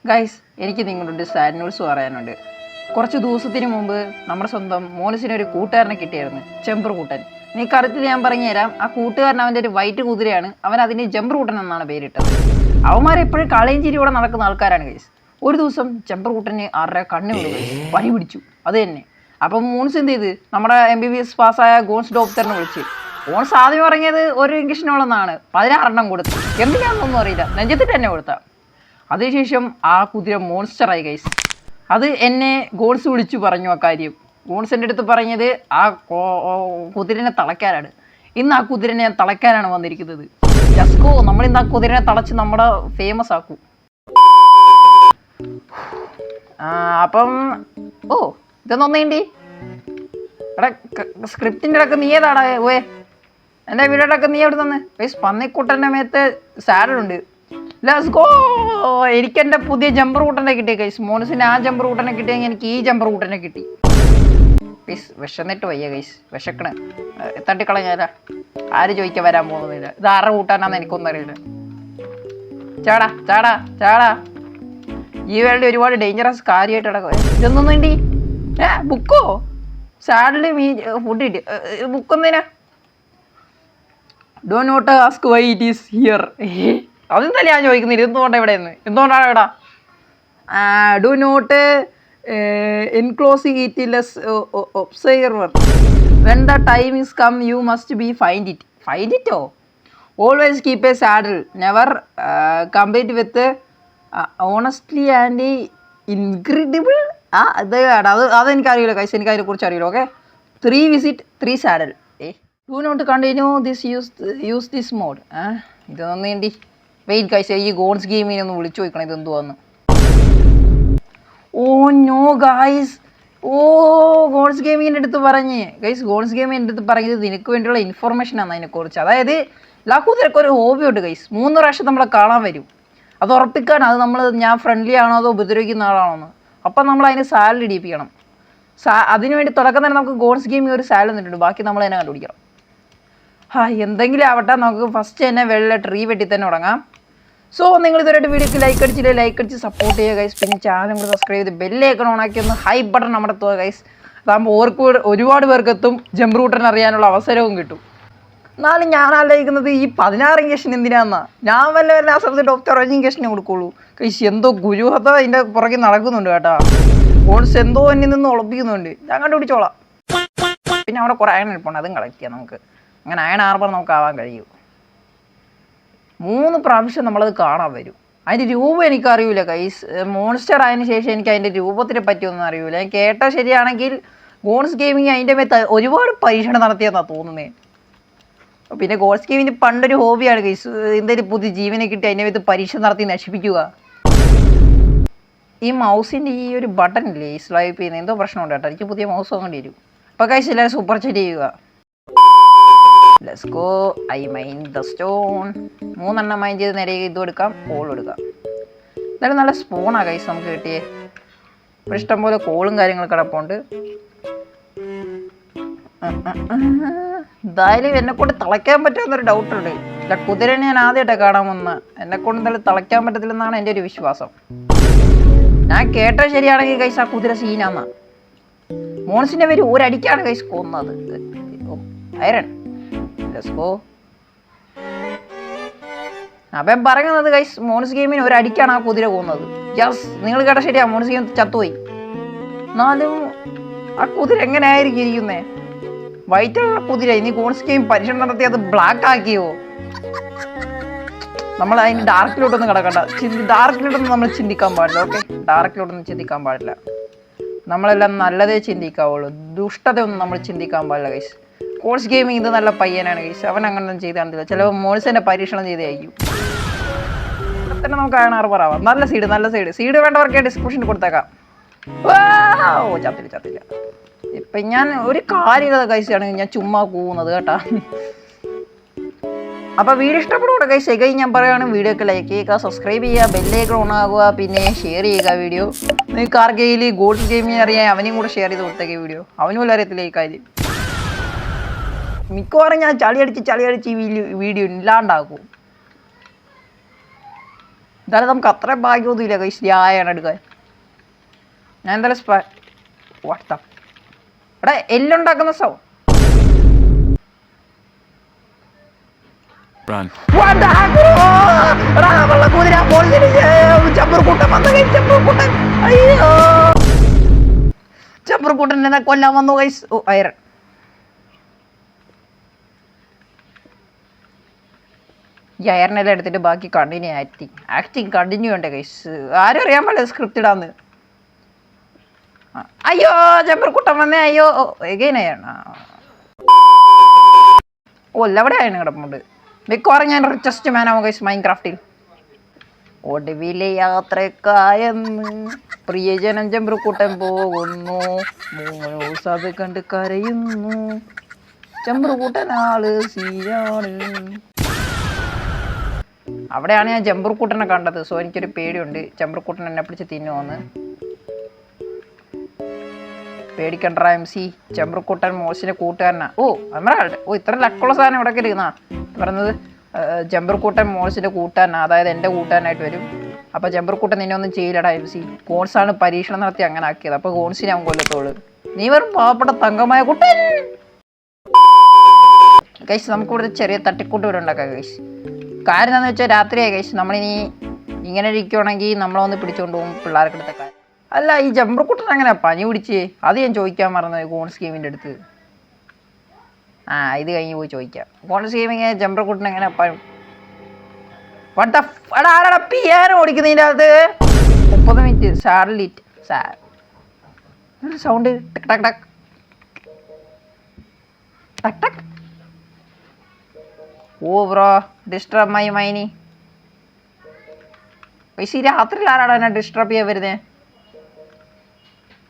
Guys, എനിക്ക് നിങ്ങളോട് sad news പറയാനുണ്ട്. കുറച്ച് ദിവസത്തിന് മുമ്പ് നമ്മുടെ സ്വന്തം മോനസിനൊരു കൂട്ടുകാരനെ കിട്ടിയായിരുന്നു, ജംബർ കൂട്ടൻ. നീ കറക്റ്റ് ഞാൻ പറഞ്ഞു തരാം. ആ കൂട്ടുകാരൻ അവൻ്റെ ഒരു വൈറ്റ് കുതിരയാണ്. അവൻ അതിന് ജംബർ കൂട്ടൻ എന്നാണ് പേരിട്ടത്. അവന്മാരെപ്പോഴും കളയും ചിരിയോടെ നടക്കുന്ന ആൾക്കാരാണ് ഗൈസ്. ഒരു ദിവസം ജംബർ കൂട്ടന് ആരുടെ കണ്ണു വീണു, പനി പിടിച്ചു. അത് തന്നെ. അപ്പം മോൻസ് എന്ത് ചെയ്ത് നമ്മുടെ MBBS പാസ്സായ ഗോൺസ് ഡോക്ടറിനെ വിളിച്ച്. ഗോൺസ് ആദ്യം പറഞ്ഞത് ഒരു ഇഞ്ചക്ഷനുള്ളതാണ്, 16 കൊടുത്തു. എന്തിനാണെന്നൊന്നും അറിയില്ല, നെഞ്ചത്തിട്ട് തന്നെ കൊടുത്ത. അതിനുശേഷം ആ കുതിര മോൺസ്റ്ററായി ഗൈസ്. അത് എന്നെ ഗോൺസ് വിളിച്ചു പറഞ്ഞു ആ കാര്യം. ഗോൺസ് എൻ്റെ അടുത്ത് പറഞ്ഞത് ആ കുതിരനെ തളയ്ക്കാനാണ്. ഇന്ന് ആ കുതിരനെ ഞാൻ തളയ്ക്കാനാണ് വന്നിരിക്കുന്നത്. ജസ്കോ, നമ്മളിന്ന് ആ കുതിരനെ തളച്ച് നമ്മുടെ ഫേമസ് ആക്കും. അപ്പം ഇതൊന്നേണ്ടി എടാ, സ്ക്രിപ്റ്റിൻ്റെ ഇടക്ക് നീ ഏതാടാ? എൻ്റെ വീഡിയോയുടെ ഒക്കെ നീ എവിടെ നിന്ന്? ഗൈസ്, പന്നിക്കുട്ടൻ്റെ മേത്ത് സാലഡുണ്ട്. Let's go. എനിക്ക് എൻ്റെ പുതിയ ജംബർ കൂട്ടനെ കിട്ടി ഗൈസ്. മോനസിന് ആ ജംബർ കൂട്ടനെ കിട്ടിയെങ്കിൽ എനിക്ക് ഈ ജംബർ കൂട്ടനെ കിട്ടി. ഗൈസ്, വിശന്നിട്ട് വയ്യ ഗൈസ്, വിശക്കണ്. തട്ടിക്കളഞ്ഞാല ആര് ചോദിക്കാൻ വരാൻ പോകുന്നില്ല. ഇത് ആരുടെ കൂട്ടാനാന്ന് എനിക്കൊന്നും അറിയില്ല. ചാടാ ചാടാ ചാടാ. ഈ വേൾഡ് ഒരുപാട് ഡേഞ്ചറസ് കാര്യമായിട്ട് കിടക്കും. ഇതൊന്നും വേണ്ടി ബുക്കോ സാഡില് ഫുഡ് കിട്ടി. ബുക്കൊന്നിനാ? Do not ask why it is here. അതെന്തല്ലേ ഞാൻ ചോദിക്കുന്നില്ല. എന്തുകൊണ്ടാണ് ഇവിടെ നിന്ന്? എന്തുകൊണ്ടാണ് ഇവിടെ? Do not enclosing it less observer. When the time is come you must be find it. Find ഇറ്റോ? Always keep a saddle. Never complete with honestly and incredible. അതെനിക്കറിയില്ല കൈസ്, എനിക്ക് അതിനെക്കുറിച്ച് അറിയില്ല. Okay, 3 visit 3 saddle. Do not continue this use this mode. ഇതൊന്നും വേണ്ടി wait guys, ഈ ഗോൺസ് ഗെയിമിനെ ഒന്ന് വിളിച്ചു ചോദിക്കണം ഇതെന്തുവാന്ന്. ഓ നോ ഗൈസ്, ഗോൺസ് ഗെയിമിൻ്റെ അടുത്ത് പറഞ്ഞ് ഗൈസ്, ഗോൺസ് ഗെയിമിൻ്റെ അടുത്ത് പറഞ്ഞത് നിനക്ക് വേണ്ടിയുള്ള ഇൻഫർമേഷനാണ് അതിനെക്കുറിച്ച്. അതായത് ലാക്കൂതിരക്ക് ഒരു ഹോബി ഉണ്ട് ഗൈസ്. 3 പ്രാവശ്യം നമ്മളെ കാണാൻ വരും. അത് ഉറപ്പിക്കാൻ, അത് ഞാൻ ഫ്രണ്ട്ലി ആണോ അതോ ഉപദ്രവിക്കുന്ന ആളാണോന്ന്. അപ്പം നമ്മൾ അതിന് സാലഡ് ഇടിപ്പിക്കണം. അതിനുവേണ്ടി തുടക്കം തന്നെ നമുക്ക് ഗോൺസ് ഗെയിമിൽ ഒരു സാലഡ് തന്നിട്ടുണ്ട്. ബാക്കി നമ്മൾ തന്നെ കണ്ടുപിടിക്കണം. എന്തെങ്കിലും ആവട്ടെ, നമുക്ക് ഫസ്റ്റ് തന്നെ വെള്ള ട്രീ വെട്ടി തന്നെ തുടങ്ങാം. സോ നിങ്ങൾ ഇതുവരെയായിട്ട് വീഡിയോക്ക് ലൈക്ക് അടിച്ച് സപ്പോർട്ട് ചെയ്യുക ഗൈസ്. പിന്നെ ചാനൽ കൂടെ സബ്സ്ക്രൈബ് ചെയ്ത് ബെല്ലൈക്കൺ ഓണാക്കി ഒന്ന് ഹൈ ബട്ടൺ അമർത്തുക ഗൈസ്. അതാകുമ്പോൾ ഒരുപാട് പേർക്കെത്തും ജംബർ കൂട്ടൻ അറിയാനുള്ള അവസരവും കിട്ടും. എന്നാലും ഞാൻ ആലോചിക്കുന്നത് ഈ 16 ഇഞ്ചക്ഷൻ എന്തിനാന്നാ? ഞാൻ വല്ല ആ സമയത്ത് ഡോക്ടർ ഇഞ്ചക്ഷനെ കൊടുക്കുള്ളൂ ഗൈസ്. എന്തോ ഗുരുഹത അതിൻ്റെ പുറകെ നടക്കുന്നുണ്ട് കേട്ടാ. ഗോൺസ് എന്തോ എന്നിൽ നിന്ന് ഉളപ്പിക്കുന്നുണ്ട്. ഞാൻ കണ്ടുപിടിച്ചോളാം. പിന്നെ അവിടെ കുറേ അയൺ ഇരിപ്പുണ്ട്, അതും കളക്ട് ചെയ്യാം നമുക്ക്. അങ്ങനെ അയൺ ആർബർ നമുക്ക് ആവാൻ കഴിയും. 3 പ്രാവശ്യം നമ്മളത് കാണാൻ വരും. അതിൻ്റെ രൂപം എനിക്കറിയില്ല ഗൈസ്. മോൺസ്റ്റർ ആയതിനു ശേഷം എനിക്ക് അതിൻ്റെ രൂപത്തിനെ പറ്റിയൊന്നും അറിയില്ല. ഞാൻ കേട്ടാൽ ശരിയാണെങ്കിൽ ഗോൺസ് ഗെയിമിങ് അതിൻ്റെ മേത്ത് ഒരുപാട് പരീക്ഷണം നടത്തിയെന്നാണ് തോന്നുന്നത്. പിന്നെ ഗോൺസ് ഗെയിമിന് പണ്ടൊരു ഹോബിയാണ് ഗൈസ്, എന്തെങ്കിലും പുതിയ ജീവനെ കിട്ടി അതിൻ്റെ മേത്ത് പരീക്ഷ നടത്തി നശിപ്പിക്കുക. ഈ മൗസിൻ്റെ ഈ ഒരു ബട്ടൺ ഇല്ലേ ഈ സ്വൈപ്പ് ചെയ്യുന്നത്, എന്തോ പ്രശ്നമുണ്ട് കേട്ടോ. എനിക്ക് പുതിയ മൗസ് വാങ്ങേണ്ടി വരും. അപ്പോൾ ഗൈസ് എല്ലാവരും സൂപ്പർ ചാറ്റ് ചെയ്യുക. Let's go. I mine the stone. 3 mine ചെയ്ത് നേരെ ഇത് എടുക്കാം, കോൾ എടുക്കാം. എന്തായാലും നല്ല സ്പൂണാണ് ഗൈസ് നമുക്ക് കിട്ടിയേ. ഇവിടെ ഇഷ്ടംപോലെ കോളും കാര്യങ്ങളും കിടപ്പുണ്ട്. എന്തായാലും എന്നെക്കൊണ്ട് തളയ്ക്കാൻ പറ്റുമെന്നൊരു ഡൗട്ടുണ്ട്. ഇല്ല, കുതിരനെ ഞാൻ ആദ്യമായിട്ടാണ് കാണാൻ വന്ന. എന്നെക്കൊണ്ട് എന്തായാലും തളയ്ക്കാൻ പറ്റത്തില്ലെന്നാണ് എൻ്റെ ഒരു വിശ്വാസം. ഞാൻ കേട്ടത് ശരിയാണെങ്കിൽ ഗൈസ് ആ കുതിര സീനാന്നാ. മോൺസിൻ്റെ പേര് ഒരടിക്കാണ് ഗൈസ് കൊന്നത്. ഐറൺ. അപ്പം പറയുന്നത് ഗൈസ്, മോൺസ് ഗെയിമിന് ഒരടിക്കാണ് ആ കുതിര പോകുന്നത്. യെസ്, നിങ്ങൾ കേട്ട ശരിയാ, മോൺസ് ഗെയിം ചത്തുപോയി. എന്നാലും ആ കുതിര എങ്ങനെയായിരിക്കും ഇരിക്കുന്നേ? വൈറ്റുള്ള കുതിര. ഇനി ഗോൺസ് ഗെയിം പരീക്ഷണം നടത്തി അത് ബ്ലാക്ക് ആക്കിയോ? നമ്മൾ അതിന് ഡാർക്കിലോട്ടൊന്നും കിടക്കണ്ട. ഡാർക്കിലോട്ടൊന്നും നമ്മൾ ചിന്തിക്കാൻ പാടില്ല. ഓക്കെ, ഡാർക്കിലോട്ടൊന്നും ചിന്തിക്കാൻ പാടില്ല. നമ്മളെല്ലാം നല്ലതേ ചിന്തിക്കാവുള്ളൂ. ദുഷ്ടതയൊന്നും നമ്മൾ ചിന്തിക്കാൻ പാടില്ല ഗൈസ്. ഗോൺസ് ഗെയിമിങ് ഇത് നല്ല പയ്യനാണ് ഗൈസ്. അവൻ അങ്ങനൊന്നും ചെയ്ത് കാണില്ല. ചിലപ്പോൾ മോൺസിൻ്റെ പരീക്ഷണം ചെയ്തായിരിക്കും. തന്നെ നമുക്ക് അയണാർബറാവാം. നല്ല സീഡ് വേണ്ടവർക്ക് ഡിസ്ക്രിപ്ഷനിൽ കൊടുത്തേക്കാം. ചത്തില്ല. ഇപ്പം ഞാൻ ഒരു കാര്യമില്ലാത്ത ഗൈസാണ് ഞാൻ ചുമ്മാ പോകുന്നത് കേട്ടാ. അപ്പോൾ വീഡിയോ ഇഷ്ടപ്പെടുക ഗൈസ്. ഞാൻ പറയുകയാണ്, വീഡിയോക്ക് ലൈക്ക് ചെയ്യുക, സബ്സ്ക്രൈബ് ചെയ്യുക, ബെല്ലൈക്കൺ ഓൺ ആകുക, പിന്നെ ഷെയർ ചെയ്യുക വീഡിയോ. നിങ്ങൾക്ക് ആർക്കെങ്കിലും ഗോൾഡ് ഗെയിമിങ് അറിയാൻ അവനെയും കൂടെ ഷെയർ ചെയ്ത് കൊടുത്തേക്ക് വീഡിയോ. അവനും വല്ല അറിയത്തില്ല ഈ കാര്യം. മിക്കവാറും ഞാൻ ചളി അടിച്ച് ഈ വീഡിയോ ഇല്ലാണ്ടാക്കും. എന്തായാലും നമുക്ക് അത്രയും ഭാഗ്യമൊന്നുമില്ല കൈസ് ആയാണ് എടുക്കാൻ. ഞാൻ എന്തായാലും വാട്സാപ്പ് എടാ എല്ലുണ്ടാക്കുന്ന ചപ്പർക്കൂട്ടൻ കൊല്ലാൻ വന്നു ഗൈസ്. ഓ അയറൻ ഈ അയറിനെല്ലാം എടുത്തിട്ട് ബാക്കി കണ്ടിന്യൂ ആക്ടിങ് കണ്ടിന്യൂ ഉണ്ട് ഗൈസ്. ആരും അറിയാൻ പാടില്ല സ്ക്രിപ്റ്റ് ഇടാന്ന്. അയ്യോ ചപ്പർക്കൂട്ടൻ വന്നേ. അയ്യോ എഗൈൻ അയാണ്. ഓ എവിടെയാണ് കിടപ്പുണ്ട്. മിക്കവാറും ഞാൻ റിച്ചസ്റ്റ് മാൻ ആവും ഗൈസ് മൈൻക്രാഫ്റ്റിൽ. ഒടുവിലെ യാത്രക്കായെന്ന് പ്രിയജനം ചമ്പ്രക്കൂട്ടൻ പോകുന്നു, അത് കണ്ട് കരയുന്നു, ചമ്പ്രക്കൂട്ടൻ ആള് സീനാണ്. അവിടെയാണ് ഞാൻ ചമ്പ്രക്കൂട്ടനെ കണ്ടത്. സോ എനിക്കൊരു പേടിയുണ്ട് ചമ്പ്രക്കൂട്ടൻ എന്നെ പിടിച്ച് തിന്നുവോന്ന്. പേടിക്കണ്ട MC. ചമ്പ്രക്കൂട്ടൻ മോശിന്റെ കൂട്ടുകാരനാ. ഓ അമറാൾഡ്. ഓ ഇത്ര ലക്കുള്ള സാധനം ഇവിടെ ഇരുന്നാ പറഞ്ഞത്. ചമ്പ്രക്കൂട്ടൻ മോൾസിന്റെ കൂട്ടുകാരനാ, അതായത് എൻ്റെ കൂട്ടുകാരനായിട്ട് വരും. അപ്പോൾ ചമ്പ്രക്കൂട്ടൻ നിന്നെ ഒന്നും ചെയ്യില്ലടാ MC. കോൺസാണ് പരീക്ഷണം നടത്തി അങ്ങനെ ആക്കിയത്. അപ്പോൾ കോൺസിനെ അവൻ കൊല്ലത്തോളൂ. നീ വെറും പാവപ്പെട്ട തങ്കമായ കുട്ടൻ. ഗൈസ് നമുക്കിവിടെ ചെറിയ തട്ടിക്കൂട്ട് ഇവിടെ ഉണ്ടാക്കാം ഗൈസ്. കാര്യം എന്താണെന്ന് വെച്ചാൽ രാത്രിയായി ഗൈസ്. നമ്മളിനി ഇങ്ങനെ ഇരിക്കുവാണെങ്കിൽ നമ്മളൊന്ന് പിടിച്ചുകൊണ്ട് പോകും പിള്ളേർക്ക് എടുത്ത കാര്യം. അല്ല ഈ ചമ്പ്രക്കൂട്ടൻ അങ്ങനെ പനി പിടിച്ചേ? അത് ഞാൻ ചോദിക്കാൻ മറന്നത് കോൺസ് ഗെയിമിൻ്റെ അടുത്ത്. ഇത് കഴിഞ്ഞ് പോയി ചോദിക്കാം. കോൺസ് ഗെയിമിങ് ചമ്പ്രക്കൂട്ടൻ എങ്ങനെ ആരാടാ പിയാനോ ഓടിക്കുന്നതിൻ്റെ അകത്ത്? 30 മിനിറ്റ് സാറ്റലൈറ്റ് സൗണ്ട് ടക് ടക് ടക് ടക് ടക്. ഓ ബ്രോ ഡിസ്റ്റർബ് മൈ മൈനി. പക്ഷേ രാത്രിയിൽ ആരാടാ എന്നെ ഡിസ്റ്റർബ് ചെയ്യാൻ വരുന്നേ?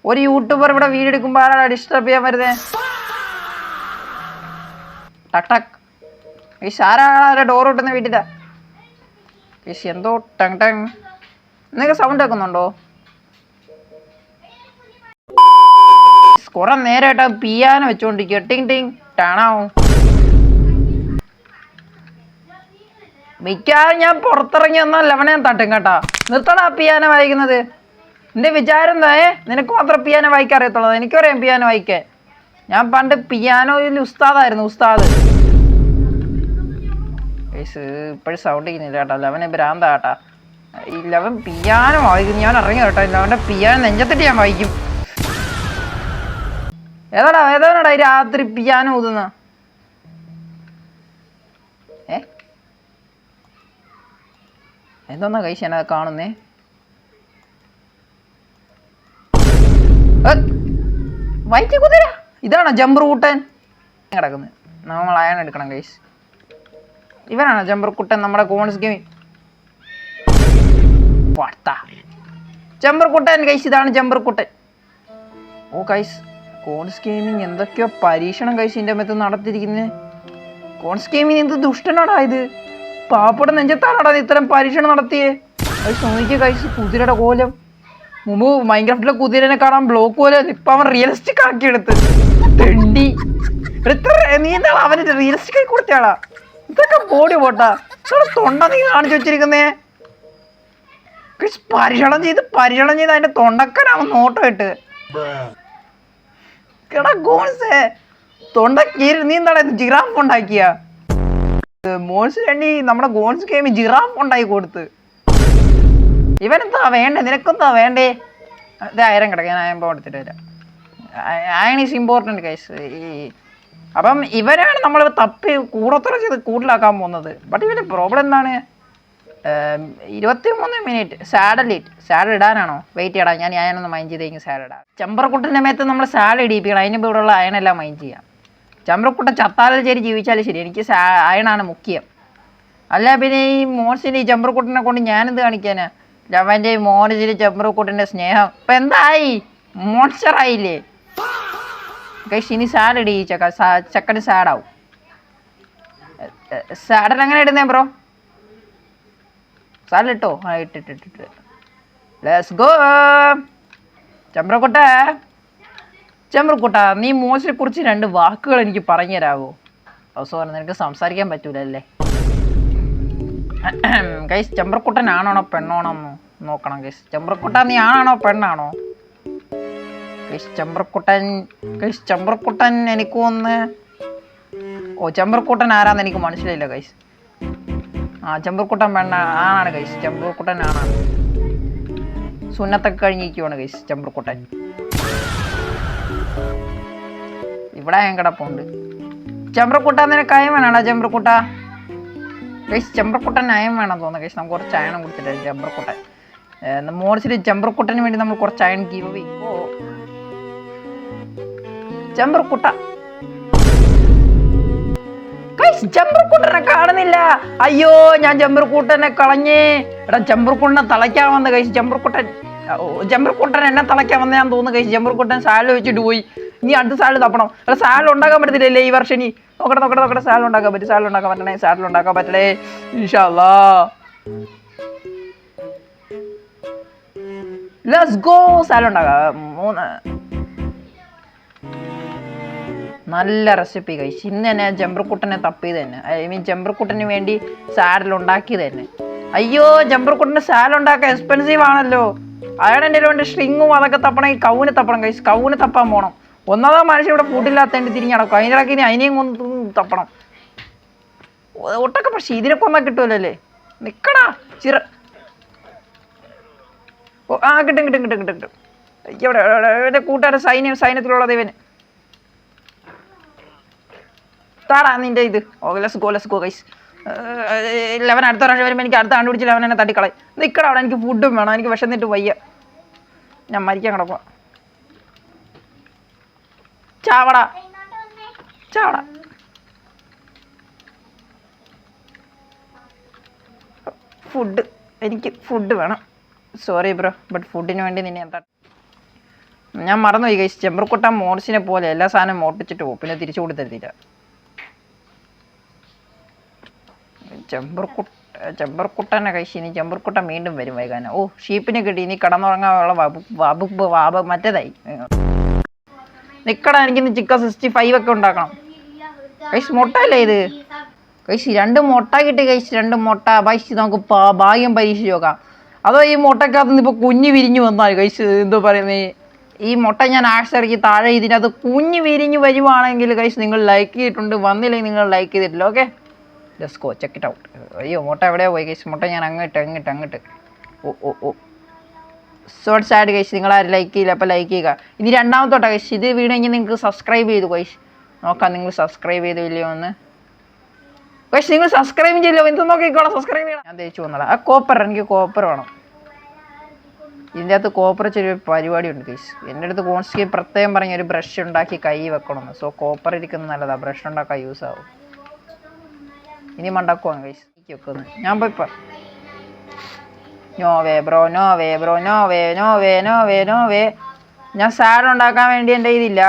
ഒരു യൂട്യൂബർ ഇവിടെ വീഡിയോ എടുക്കുമ്പോൾ ആരാടാ ഡിസ്റ്റർബ് ചെയ്യാൻ വരുന്നേ? ടക് ടക്. ആരാടാ ഡോർ കിട്ടുന്ന വീട്ടിലാ? എന്തോ ടങ് ടങ്. നിങ്ങൾക്ക് സൗണ്ട് കേൾക്കുന്നുണ്ടോ? കുറെ നേരമായിട്ട് പിയാനോ വെച്ചോണ്ടിരിക്കുക. ടിങ് ടിങ് ടാണാവും. മിക്കവാറും ഞാൻ പുറത്തിറങ്ങി വന്നാൽ ലവനെ തട്ടും കേട്ടാ. നിർത്തടാ പിയാനോ വായിക്കുന്നത്. എൻ്റെ വിചാരം എന്താ? നിനക്ക് മാത്രം പിയാനോ വായിക്കാൻ അറിയത്തുള്ളൂ. എനിക്കറിയാം പിയാനോ വായിക്കാൻ. ഞാൻ പണ്ട് പിയാനോയിൽ ഉസ്താദായിരുന്നു, ഉസ്താദ്. ഇപ്പോഴും സൗണ്ട് ചെയ്യുന്നില്ല കേട്ടോ. ലവനെ ഭ്രാന്താ കേട്ടാ. ഈ ലവൻ പിയാനോ വായിക്കും. ഞാൻ ഇറങ്ങി കേട്ടോ. ലവൻ്റെ പിയാനോ നെഞ്ചത്തിട്ട് ഞാൻ വായിക്കും. ഏതാടാ ഈ രാത്രി പിയാനോ ഊതുന്ന? എന്തോന്നാ കഴിച്ച് ഞാനത് കാണുന്നേ? വൈറ്റ് കുതിര ഇതാണോ ചമ്പ്രക്കൂട്ടൻ കിടക്കുന്നത്? നമ്മൾ അയാൾ എടുക്കണം ഗൈസ്. ഇവനാണോ ചമ്പ്രക്കൂട്ടൻ നമ്മുടെ കോൺസ് ഗെയിം? ചമ്പ്രക്കൂട്ടൻ ഗൈസ്, ഇതാണ് ചമ്പ്രക്കൂട്ടൻ. ഓ ഗൈസ് കോൺസ് ഗെയിമിങ് എന്തൊക്കെയോ പരീക്ഷണം ഗൈസ് ഇതിൻ്റെ അകത്ത് നടത്തിയിരിക്കുന്നത്. കോൺസ് ഗെയിമിങ് എന്ത് ദുഷ്ടനാടാ ഇത്. പാപ്പയുടെ നെഞ്ചത്താണാടാ ഇത്തരം പരീക്ഷണം നടത്തിയേ. ഗൈസ് നോക്കിയ ഗൈസ് കുതിരയുടെ കോലം. മുമ്പ് മൈൻക്രാഫ്റ്റിലെ കുതിരനെ കാണാൻ ബ്ലോക്ക് പോലെ ഇപ്പൊ അവൻ റിയലിസ്റ്റിക് ആക്കി എടുത്ത്. തെണ്ടി നീ എന്താണ് അവന് റിയലിസ്റ്റിക് ആയി കൊടുത്തയാളാ? ഇതൊക്കെ ബോഡി പോട്ടാ. തൊണ്ട നീ കാണിച്ചു വെച്ചിരിക്കുന്നേ. പരീക്ഷണം ചെയ്ത് അതിന്റെ തൊണ്ടക്കനാവൻ നോട്ടം ഇട്ട്. എടാ ഗോൺസേ തൊണ്ടക്കീരി നീ എന്താണ് ജിറാഫ് ഉണ്ടാക്കിയ? മോൺസ് വേണ്ടി നമ്മുടെ ഗോൺസ് ഗെയിം ജിറാഫ് ഉണ്ടാക്കി കൊടുത്ത്. ഇവനെന്താ വേണ്ടേ? നിനക്കെന്താ വേണ്ടേ? ഇത് അയരം കിടക്കുക. ഞാൻ അയമ്പോ എടുത്തിട്ട് വരാം. Iron is important guys. അപ്പം ഇവരാണ് നമ്മൾ തപ്പി കൂടത്തുറ ചെയ്ത് കൂടുതലാക്കാൻ പോകുന്നത്. ബട്ട് ഇവൻ്റെ പ്രോബ്ലം എന്താണ്? 23 മിനിറ്റ് സാഡ് ഇടാനാണോ? വെയിറ്റ് ചെയ്യടാ. ഞാൻ അയനൊന്ന് മൈൻഡ് ചെയ്തേക്കും. സാഡ് ഇടാം. ചമ്പ്രക്കൂട്ടൻ്റെ മേത്ത് നമ്മൾ സാഡ് ഇടിയിപ്പിക്കണം. അതിന് ഇവിടെ ഉള്ള അയണെല്ലാം മൈൻഡ് ചെയ്യാം. ചമ്പ്രക്കൂട്ടൻ ചത്താലും ശരി ജീവിച്ചാലും ശരി എനിക്ക് അയണാണ് മുഖ്യം. അല്ല പിന്നെ ഈ മോൺസിൻ്റെ ഈ ചമ്പ്രക്കൂട്ടനെ കൊണ്ട് ഞാനെന്ത് കാണിക്കാനാ? അവൻ്റെ മോൺസിൻ്റെ ചമ്പ്രക്കൂട്ടൻ്റെ സ്നേഹം ഇപ്പം എന്തായി? മോൺസ്റ്ററായില്ലേ ഗൈസ്? ഇനി സാഡ് ഇടി. ചക്കന് സാഡാവും. സാഡൻ എങ്ങനെ ഇടുന്നേ ബ്രോ? സാഡ് ഇട്ടോ? ഇട്ടിട്ട് ലെറ്റ്സ് ഗോ. ചമ്പ്രക്കൂട്ട നീ മോശിനെ കുറിച്ച് 2 വാക്കുകൾ എനിക്ക് പറഞ്ഞു തരാമോ? സോറി നിനക്ക് സംസാരിക്കാൻ പറ്റൂലല്ലേ? ഗൈസ് ചെമ്പ്രക്കുട്ടൻ ആണാണോ പെണ്ണാണോ നോക്കണം ഗൈസ്. ചെമ്പ്രക്കുട്ടൻ നീ ആണാണോ പെണ്ണാണോ? ഗൈസ് ചെമ്പ്രക്കുട്ടൻ എനിക്ക് ഒന്ന് ചെമ്പ്രക്കുട്ടൻ ആരാന്ന് എനിക്ക് മനസ്സിലായില്ല ഗൈസ്. ചെമ്പ്രക്കുട്ടൻ പെണ്ണ ആണാണ് ഗൈസ്. ചെമ്പ്രക്കുട്ടൻ ആണാണ്. സുന്നത്തൊക്കെ കഴിഞ്ഞിരിക്കുവാണ് ഗൈസ് ചെമ്പ്രക്കുട്ടൻ. ഇവിടെ ഞാൻ കിടപ്പുണ്ട്. ചെമ്പ്രക്കുട്ട നിനക്ക് അയം വേണോടാ ചെമ്പ്രക്കുട്ട? ഗൈസ് ചെമ്പ്രക്കുട്ടൻ അയം വേണം തോന്നുന്നു ഗൈസ്. നമുക്ക് കുറച്ച് അയണം കൊടുത്തിട്ട് ചെമ്പ്രക്കുട്ടൻ മോർച്ചിൽ ചെമ്പ്രക്കുട്ടന് വേണ്ടി നമ്മൾ കുറച്ച് അയൺ ഗീവ് ചെയ്യും. ചെമ്പ്രക്കുട്ട ചെമ്പ്രക്കുട്ടനെ കാണുന്നില്ല. അയ്യോ ഞാൻ ചെമ്പ്രക്കുട്ടനെ കളഞ്ഞേ. എടാ ചെമ്പ്രക്കുട്ടനെ തളയ്ക്കാൻ വന്ന് കഴിച്ച് ചെമ്പ്രക്കുട്ടൻ എന്നെ തളയ്ക്കാൻ വന്ന ഞാൻ തോന്നുന്നു കഴിച്ച്. ചെമ്പ്രക്കുട്ടൻ സാലിൽ വെച്ചിട്ട് പോയി. നീ അടുത്ത സാലിൽ തപ്പണം. എടാ സാലിൽ ഉണ്ടാക്കാൻ പറ്റത്തില്ലല്ലേ ഈ വർഷം? നീ നോക്കട്ടെ സാലിൽ ഉണ്ടാക്കാൻ പറ്റും. സാലിൽ ഉണ്ടാക്കാൻ പറ്റണേ ഇൻഷാ അല്ലാഹ്. Let's go. സാലിൽ ഉണ്ടാക്കാം. നല്ല റെസിപ്പി കഴിച്ച്. ഇന്ന് തന്നെ ചെമ്പ്രക്കുട്ടനെ തപ്പിയത് തന്നെ. ഐ മീൻ ചെമ്പ്രക്കുട്ടന് വേണ്ടി സാലഡ് ഉണ്ടാക്കിയത് തന്നെ. അയ്യോ ചെമ്പ്രക്കുട്ടന് സാലഡ് ഉണ്ടാക്കാൻ എക്സ്പെൻസീവ് ആണല്ലോ. അയാൾ എൻ്റെ വേണ്ടി സ്ട്രിങ്ങും അതൊക്കെ തപ്പണം. ഈ കൗവിന് തപ്പണം കഴിച്ച്. കൗവിന് തപ്പാൻ പോകണം. ഒന്നാമതാ മനുഷ്യൻ ഇവിടെ ഫുഡില്ലാത്തതിൻ്റെ തിരിഞ്ഞ് നടക്കും. അതിൻ്റെ ഇടയ്ക്ക് ഇനി അതിനെയും കൊണ്ട് തപ്പണം. ഒട്ടൊക്കെ പക്ഷേ ഇതിനെ കൊന്നാൽ കിട്ടുമല്ലോ അല്ലേ? നിൽക്കടാ കിട്ടും. ഇവിടെ കൂട്ടുകാരൻ സൈന്യത്തിലുള്ളത് ഇവന് താടാ നിന്റെ ഇത്. Let's go guys. ലെവൻ അടുത്ത പ്രാവശ്യം വരുമ്പോൾ എനിക്ക് അടുത്ത കണ്ടുപിടിച്ച് ലെവൻ എന്നെ തട്ടിക്കളയും. നിൽക്കണം അവിടെ. എനിക്ക് ഫുഡും വേണം. എനിക്ക് വിശന്നിട്ട് വയ്യ. ഞാൻ മരിക്കാൻ കിടക്കുക. ചാവടാ ഫുഡ്. എനിക്ക് ഫുഡ് വേണം. സോറി ബ്രോ, ബട്ട് ഫുഡിന് വേണ്ടി നിന്നെ ഞാൻ മറന്നുപോയി ഗൈസ്. ചെമ്പ്രക്കുട്ടൻ മോർസിനെ പോലെ എല്ലാ സാധനവും മോട്ടിച്ചിട്ട് പോകും, പിന്നെ തിരിച്ചു കൊടുത്തില്ല. ചെമ്പർക്കുട്ടനെ കഴിച്ച് ഇനി ചെമ്പർക്കുട്ടൻ വീണ്ടും വരും വൈകാനം. ഷീപ്പിനെ കിട്ടി. ഇനി കടന്നുറങ്ങാനുള്ള മറ്റേതായി. നിക്കടാ എനിക്കിന്ന് ചിക്കൻ 65 ഒക്കെ ഉണ്ടാക്കണം കഴിച്ച്. മുട്ടയല്ലേ ഇത് കഴിച്ച്? 2 മുട്ട കിട്ടി കഴിച്ച്. 2 മുട്ട കഴിച്ച്. നമുക്ക് ഭാഗ്യം പരീക്ഷിച്ച് നോക്കാം. അതോ ഈ മുട്ടക്കകത്ത് ഇപ്പോൾ കുഞ്ഞ് വിരിഞ്ഞ് വന്നാൽ കഴിച്ച് എന്തോ പറയുന്നത്, ഈ മുട്ട ഞാൻ ആഴ്ചയിറക്കി താഴെ ഇതിനകത്ത് കുഞ്ഞ് വിരിഞ്ഞ് വരുവാണെങ്കിൽ കഴിച്ച് നിങ്ങൾ ലൈക്ക് ചെയ്തിട്ടുണ്ട്. വന്നില്ലെങ്കിൽ നിങ്ങൾ ലൈക്ക് ചെയ്തിട്ടില്ല. Okay let's go check it out. അയ്യോ മുട്ട എവിടെയാ പോയി കഴിച്ച്? മുട്ട ഞാൻ അങ്ങോട്ട് സോട്ട് സാഡ് കഴിച്ച്. നിങ്ങളാരും ലൈക്ക് ചെയ്യില്ല. അപ്പോൾ ലൈക്ക് ചെയ്യുക. ഇനി രണ്ടാമത്തോട്ടാ കഴിച്ച്. ഇത് വീഡിയോ കഴിഞ്ഞ് നിങ്ങൾക്ക് സബ്സ്ക്രൈബ് ചെയ്തു കഴിച്ച്. നോക്കാം നിങ്ങൾ സബ്സ്ക്രൈബ് ചെയ്തില്ലയോ എന്ന് കഴിച്ച്. നിങ്ങൾ സബ്സ്ക്രൈബ് ചെയ്യില്ലോ എന്ത് നോക്കിക്കോളാം. സബ്സ്ക്രൈബ് ചെയ്യണം. ഞാൻ തേച്ച് വന്നോളാം. എനിക്ക് കോപ്പർ വേണം. ഇതിൻ്റെ അകത്ത് കോപ്പർ ചെറിയ പരിപാടി ഉണ്ട് ഗൈസ്. എൻ്റെ അടുത്ത് കോൺസ്കി പ്രത്യേകം പറഞ്ഞ ഒരു ബ്രഷ് ഉണ്ടാക്കി കൈ വെക്കണമെന്ന്. സോ കോപ്പർ ഇരിക്കുന്നത് നല്ലതാണ്. ബ്രഷ് ഉണ്ടാക്കാൻ യൂസ് ആവും. ഇനി മണ്ടാക്കുവാണ് ഗൈസ് വെക്കുന്നത്. ഞാൻ പോയി നോ വേ. ഞാൻ സാലഡ് ഉണ്ടാക്കാൻ വേണ്ടി എൻ്റെ ഇതില്ല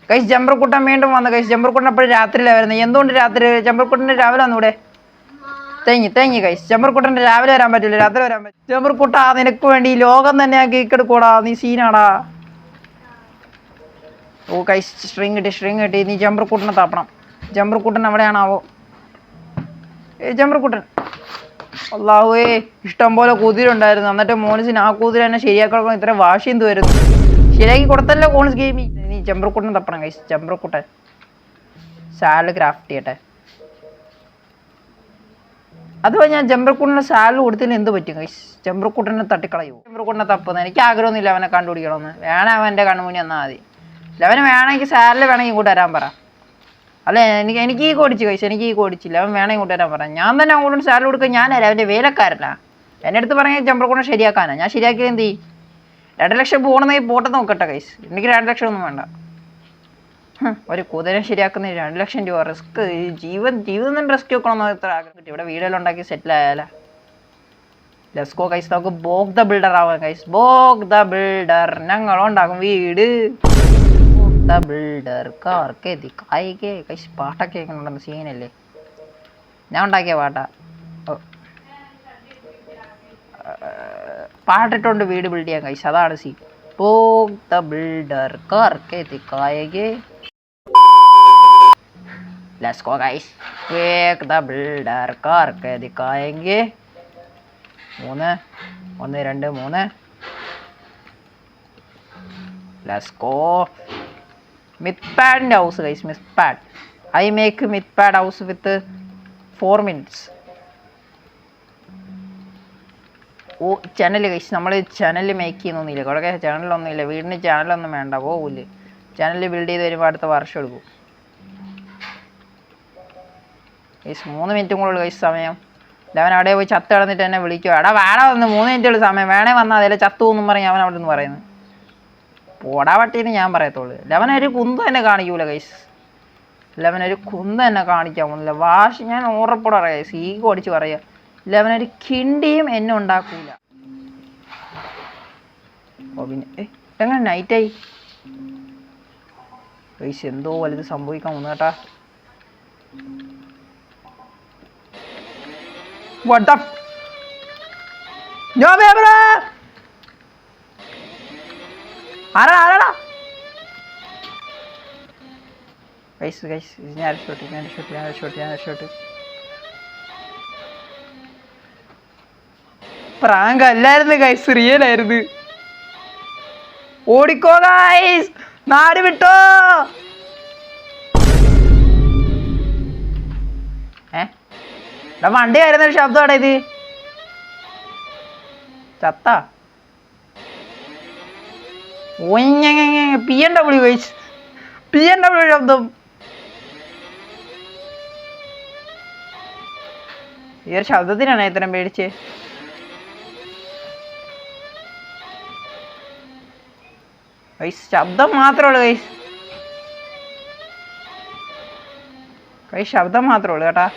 ഗൈസ്. ചെമ്പ്രക്കുട്ടൻ വീണ്ടും വന്നു ഗൈസ്. ചെമ്പ്രക്കുട്ടൻ എപ്പോഴും രാത്രിയിലാണ് വരുന്നത്. എന്തുകൊണ്ട് രാത്രി? ചെമ്പ്രക്കുട്ടൻ്റെ രാവിലെ വന്നൂടെ? തേങ്ങി ഗൈസ്. ചെമ്പ്രക്കുട്ടൻ്റെ രാവിലെ വരാൻ പറ്റില്ല, രാത്രി വരാൻ പറ്റും. ചെമ്പ്രക്കുട്ട നിനക്ക് വേണ്ടി ലോകം തന്നെ ഞാൻ കേക്കെടുക്കൂടാ. നീ സീനാടാ. ഗൈസ് സ്ട്രിങ് കിട്ടി. നീ ചെമ്പ്രക്കുട്ടനെ തപ്പണം. ചെമ്പ്രക്കുട്ടൻ എവിടെയാണാവോ? ചെമ്പ്രക്കുട്ടൻ അല്ലാഹുവേ, ഇഷ്ടം പോലെ കുതിരുണ്ടായിരുന്നു. എന്നിട്ട് മോനിസിന് ആ കുതിര തന്നെ ശരിയാക്കണം. ഇത്ര വാശി എന്ത് വരുന്നു? ശരിയാക്കി കൊടുത്തല്ലോ കോൺസ് ഗെയിമിൽ. നീ ചെമ്പ്രക്കുട്ടൻ തപ്പണം ഗൈസ്. ചെമ്പ്രക്കുട്ടൻ സാലഡ് ക്രാഫ്റ്റ് ചെയ്യട്ടെ. അഥവാ ഞാൻ ചെമ്പ്രക്കുട്ടന് സാലഡ് കൊടുത്തതിന് എന്ത് പറ്റും ഗൈസ്? ചെമ്പ്രക്കുട്ടനെ തട്ടിക്കളയോ? ചെമ്പ്രക്കുട്ടനെ തപ്പുന്നത് എനിക്ക് ആഗ്രഹമൊന്നുമില്ല അവനെ കണ്ടുപിടിക്കണമെന്ന്. വേണേ അവൻ്റെ കണ്ണുമുന്നിൽ വന്നാൽ മതി. അവന് വേണമെങ്കിൽ സാലഡ് വേണമെങ്കിൽ ഇങ്ങോട്ട് വരാൻ പറ. അല്ലേ എനിക്ക് ഈ കോടിച്ച് കഴിച്ചു. എനിക്ക് ഈ കോടിച്ചില്ല. അവൻ വേണമെങ്കിൽ ഇങ്ങോട്ട് വരാൻ പറ. ഞാൻ തന്നെ അങ്ങോട്ടും സാലഡ് കൊടുക്കുക. ഞാനല്ല അവൻ്റെ വേലക്കാരനാ. എൻ്റെ അടുത്ത് പറഞ്ഞാൽ ചെമ്പ്രക്കുട്ടനെ ശരിയാക്കാനാണ്. ഞാൻ ശരിയാക്കിയത് എന്ത് ചെയ്യും? 2 ലക്ഷം പോകണമെങ്കിൽ പോട്ടെ നോക്കട്ടെ ഗൈസ്. എനിക്ക് 2 ലക്ഷം ഒന്നും വേണ്ട. ഒരു കുതിര ശരിയാക്കുന്ന 2 ലക്ഷം രൂപ റിസ്ക്. ജീവിതം തന്നെ റിസ്ക് വെക്കണമെന്ന് എത്ര ആഗ്രഹം കിട്ടി. ഇവിടെ വീടെല്ലാം ഉണ്ടാക്കി സെറ്റിൽ ആയാലേ. Let's go guys. നമുക്ക് ബോഗ് ദ ബിൽഡർ ആവാം ഗൈസ്. Bob the builder. ഞങ്ങളുണ്ടാകും വീട്. ദ ബിൽഡർ കാർക്ക് ദിക്കായിക്കേ ഗൈസ്. പാട്ടൊക്കെ കേൾക്കുന്നുണ്ടെന്ന് സീനല്ലേ? ഞാൻ ഉണ്ടാക്കിയ പാട്ടാ. പാട്ടിട്ടുണ്ട് വീട് ബിൽഡ് ചെയ്യാൻ ഗൈസ്. അതാണ് സീൻ. ബോഗ് ദ ബിൽഡർ കാർക്ക് ദിക്കായിക്കേ. Let's go guys. Quake the builder करके दिखाएंगे 3 1 2 3 let's go mythpad house guys mythpad I make mythpad house with 4 minutes ഓ ചാനൽ ഗൈസ് നമ്മൾ ചാനൽ മേക്ക് ചെയ്യുന്നൊന്നുമില്ല കുറേ ചാനലൊന്നുമില്ല വീടിന് ചാനലൊന്നും വേണ്ട പോകില്ല ചാനൽ ബിൽഡ് ചെയ്ത് വരുമ്പോൾ അടുത്ത വർഷം എടുക്കും ഗൈസ് 3 മിനിറ്റും കൂടെ ഉള്ളു ഗൈസ് സമയം അവൻ അവിടെ പോയി ചത്ത് കിടന്നിട്ട് എന്നെ വിളിക്കുക എടാ വേണം വന്ന് 3 മിനിറ്റുള്ള സമയം വേണേ വന്നാൽ അതിലെ ചത്തു എന്നും പറഞ്ഞ് അവൻ അവിടെ നിന്ന് പറയുന്നത് പോടാ പട്ടീന്ന് ഞാൻ പറയത്തുള്ളൂ ലെവനൊരു കുന്ത് തന്നെ കാണിക്കൂല ഗൈസ് ലെവനൊരു കുന്ത് തന്നെ കാണിക്കാൻ പോകുന്നില്ല വാശി ഞാൻ ഉറപ്പോടെ പറയാം ഗൈസ് ഈഗോ അടിച്ച് പറയുക ലെവനൊരു കിണ്ടിയും എന്നെ ഉണ്ടാക്കൂല ഓ പിന്നെ എങ്ങനെ നൈറ്റായി ഗൈസ് എന്തോ വലുത് സംഭവിക്കാൻ പോകുന്നു കേട്ടാ What the No me bro ആരാടാ ഗൈസ് ഞാൻ ഷോട്ട് പ്രാങ്ക് അല്ലായിരുന്നു ഗൈസ് റിയൽ ആയിരുന്നു ഓടിക്കോ ഗൈസ് നാട് വിട്ടോ വണ്ടി വരുന്നൊരു ശബ്ദമാണ് ഇത് ചത്ത BMW ഗൈസ് BMW ശബ്ദം ഈ ഒരു ശബ്ദത്തിനാണ് ഇത്രയും പേടിച്ച് ഗൈസ് ശബ്ദം മാത്രമേ ഉള്ളൂ ഗൈസ് ശബ്ദം മാത്രമേ ഉള്ളൂ കേട്ടാ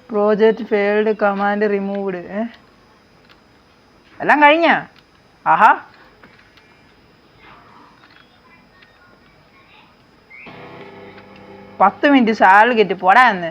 പ്രോജക്റ്റ് ഫെയിൽഡ് കമാൻഡ് റിമൂവ്ഡ് എല്ലാം കഴിഞ്ഞ ആഹാ 10 മിനിറ്റ് സാലറി കെട്ടി പോടാ എന്ന്